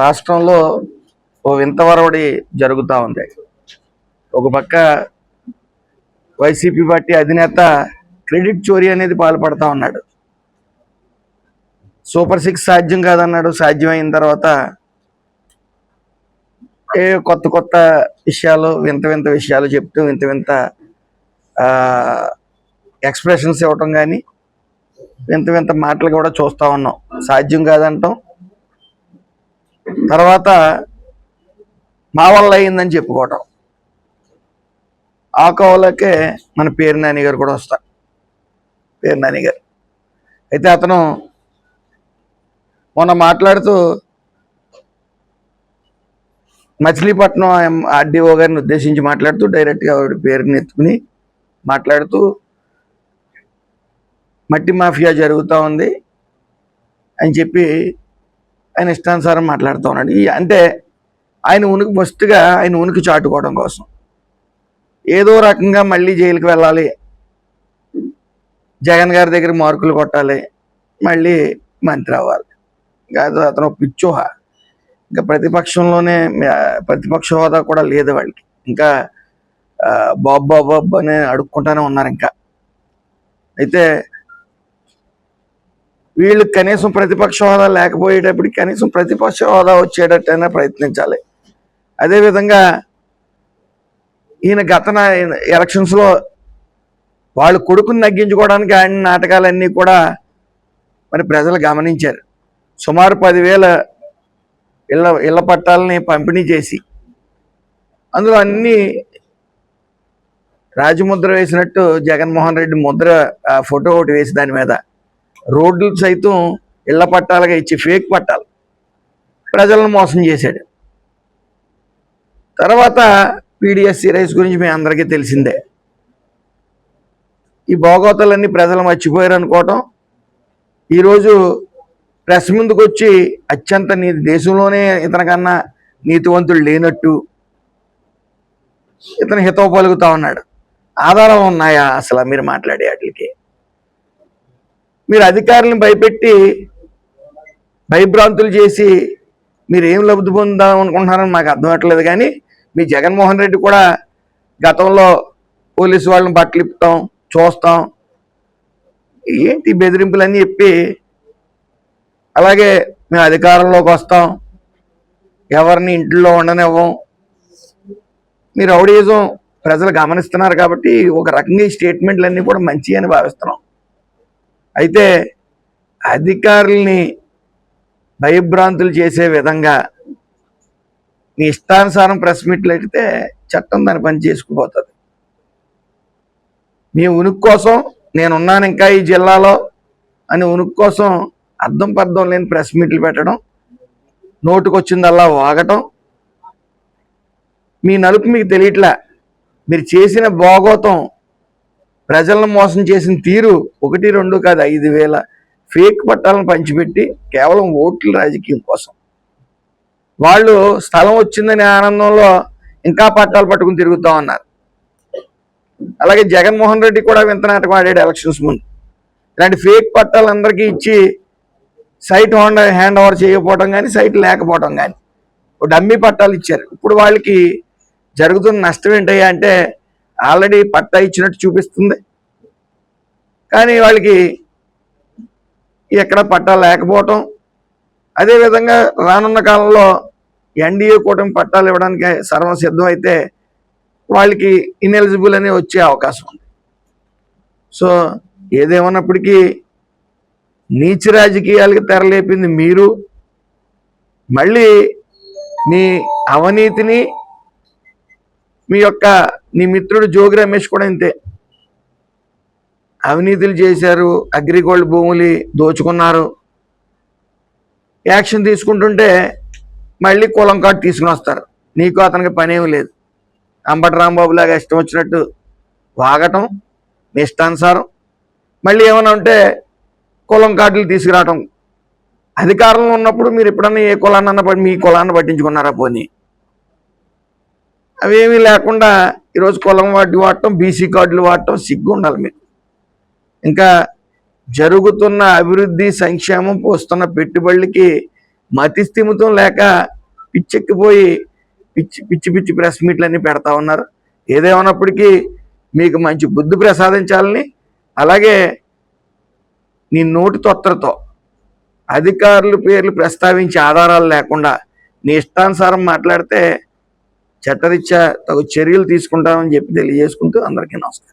రాష్ట్రంలో ఓ వింత వరవడి జరుగుతూ ఉంది. ఒక పక్క వైసీపీ పార్టీ అధినేత క్రెడిట్ చోరీ అనేది పాల్పడతా ఉన్నాడు. సూపర్ 6 సాధ్యం కాదన్నాడు. సాధ్యమైన తర్వాత కొత్త కొత్త విషయాలు, వింత వింత విషయాలు చెప్తూ వింత వింత ఎక్స్ప్రెషన్స్ ఇవ్వటం కానీ వింత వింత మాటలు కూడా చూస్తూ ఉన్నాం. సాధ్యం కాదంటాం, తర్వాత మా వల్ల అయిందని చెప్పుకోవటం. ఆ కోవలకే మన పేరు నాని గారు కూడా వస్తారు. పేరు నాని గారు అయితే అతను మొన్న మాట్లాడుతూ మచిలీపట్నం ఆర్డీఓ గారిని ఉద్దేశించి మాట్లాడుతూ డైరెక్ట్గా ఆవిడ పేరుని ఎత్తుకుని మాట్లాడుతూ మట్టి మాఫియా జరుగుతూ ఉంది అని చెప్పి ఆయన ఇష్టానుసారం మాట్లాడుతూ ఉన్నాడు. అంటే ఆయన ఫస్ట్గా ఆయన ఉనికి చాటుకోవడం కోసం ఏదో రకంగా మళ్ళీ జైలుకి వెళ్ళాలి, జగన్ గారి దగ్గర మార్కులు కొట్టాలి, మళ్ళీ మంత్రి అవ్వాలి. కాదు, అతను పిచ్చోహ. ఇంకా ప్రతిపక్ష హోదా కూడా లేదు వాళ్ళకి. ఇంకా బాబు అని అడుక్కుంటానే ఉన్నారు. ఇంకా అయితే వీళ్ళు కనీసం ప్రతిపక్ష హోదా లేకపోయేటప్పటికి కనీసం ప్రతిపక్ష హోదా వచ్చేటట్టయినా ప్రయత్నించాలి. అదేవిధంగా ఈయన గత ఎలక్షన్స్లో వాళ్ళు కొడుకుని తగ్గించుకోవడానికి ఆయన నాటకాలన్నీ కూడా మరి ప్రజలు గమనించారు. సుమారు 10,000 ఇళ్ల పట్టాలని పంపిణీ చేసి అందులో అన్ని రాజముద్ర వేసినట్టు జగన్మోహన్ రెడ్డి ముద్ర ఫోటో ఒకటి వేసి దాని మీద రోడ్లు సైతం ఇళ్ల పట్టాలుగా ఇచ్చి ఫేక్ పట్టాలు ప్రజలను మోసం చేశాడు. తర్వాత పీడిఎస్సీ రైస్ గురించి మీ అందరికీ తెలిసిందే. ఈ భోగోతాలన్నీ ప్రజలు మర్చిపోయారు అనుకోవటం, ఈరోజు ప్రెస్ ముందుకు వచ్చి అత్యంత దేశంలోనే ఇతనికన్నా నీతివంతుడు లేనట్టు ఇతను హితవు పలుకుతా ఉన్నాడు. ఆధారం ఉన్నాయా అసలు మీరు మాట్లాడే వాటికి? మీరు అధికారులను భయపెట్టి భయభ్రాంతులు చేసి మీరు ఏం లబ్ధి పొందాం అనుకుంటున్నారని మాకు అర్థమవట్లేదు. కానీ మీ జగన్మోహన్ రెడ్డి కూడా గతంలో పోలీసు వాళ్ళని బట్టలిప్పుతాం, చూస్తాం, ఏంటి బెదిరింపులన్నీ చెప్పి అలాగే మేము అధికారంలోకి వస్తాం, ఎవరిని ఇంట్లో ఉండనివ్వం. మీరు రౌడీయిజం ప్రజలు గమనిస్తున్నారు కాబట్టి ఒక రకంగా ఈ స్టేట్మెంట్లన్నీ కూడా మంచి అని భావిస్తున్నాం. అయితే అధికారుల్ని భయభ్రాంతులు చేసే విధంగా మీ ఇష్టానుసారం ప్రెస్ మీట్లు అయితే చట్టం దాని పని చేసుకుపోతుంది. మీ ఉనికి కోసం నేనున్నాను ఇంకా ఈ జిల్లాలో అని ఉనికి కోసం అర్థం పర్థం లేని ప్రెస్ మీట్లు పెట్టడం, నోటుకొచ్చిందల్లా వాగటం, మీ నలుపు మీకు తెలియట్లా. మీరు చేసిన భోగోతం, ప్రజలను మోసం చేసిన తీరు 1, 2 కాదు 5,000 ఫేక్ పట్టాలను పంచిపెట్టి కేవలం ఓట్ల రాజకీయం కోసం వాళ్ళు స్థలం వచ్చిందనే ఆనందంలో ఇంకా పట్టాలు పట్టుకుని తిరుగుతూ ఉన్నారు. అలాగే జగన్మోహన్ రెడ్డి కూడా వింత నాటకం ఆడాడు ఎలక్షన్స్ ముందు. ఇలాంటి ఫేక్ పట్టాలు అందరికీ ఇచ్చి సైట్ హ్యాండ్ ఓవర్ చేయకపోవడం కానీ, సైట్ లేకపోవడం కానీ, డమ్మీ పట్టాలు ఇచ్చారు. ఇప్పుడు వాళ్ళకి జరుగుతున్న నష్టం ఏంటయ్యా అంటే ఆల్రెడీ పట్టా ఇచ్చినట్టు చూపిస్తుంది, కానీ వాళ్ళకి ఎక్కడ పట్టా లేకపోవటం. అదేవిధంగా రానున్న కాలంలో ఎన్డీఏ కూటమి పట్టాలు ఇవ్వడానికి సర్వం సిద్ధం అయితే వాళ్ళకి ఇన్ఎలిజిబుల్ అని వచ్చే అవకాశం ఉంది. సో ఏదేమన్నప్పటికీ నీచ రాజకీయాలకి తెరలేపింది మీరు. మళ్ళీ మీ అవినీతిని నీ మిత్రుడు జోగి రమేష్ కూడా ఇంతే అవినీతులు చేశారు, అగ్రిగోల్డ్ భూములు దోచుకున్నారు. యాక్షన్ తీసుకుంటుంటే మళ్ళీ కులం కార్డు తీసుకుని వస్తారు. నీకు అతనికి పనేమి లేదు. అంబటి రాంబాబు లాగా ఇష్టం వచ్చినట్టు వాగటం మీ ఇష్టానుసారం. మళ్ళీ ఏమైనా ఉంటే కులం కార్డులు తీసుకురావటం. అధికారంలో ఉన్నప్పుడు మీరు ఎప్పుడన్నా ఏ కులాన్న మీ కులాన్ని పట్టించుకున్నారా? పోనీ అవేమీ లేకుండా ఈరోజు కులం వాటి వాడటం, బీసీ కార్డులు వాడటం సిగ్గు ఉండాలి మీకు. ఇంకా జరుగుతున్న అభివృద్ధి, సంక్షేమం, వస్తున్న పెట్టుబడులకి మతి స్థిమితం లేక పిచ్చెక్కిపోయి పిచ్చి పిచ్చి పిచ్చి ప్రెస్ మీట్లన్నీ పెడతా ఉన్నారు. ఏదేమన్నప్పటికీ మీకు మంచి బుద్ధి ప్రసాదించాలని, అలాగే నీ నోటి తొత్తరతో అధికారుల పేర్లు ప్రస్తావించి ఆధారాలు లేకుండా నీ ఇష్టానుసారం మాట్లాడితే చట్టరీత్యా తగు చర్యలు తీసుకుంటామని చెప్పి తెలియజేసుకుంటూ అందరికీ నమస్కారం.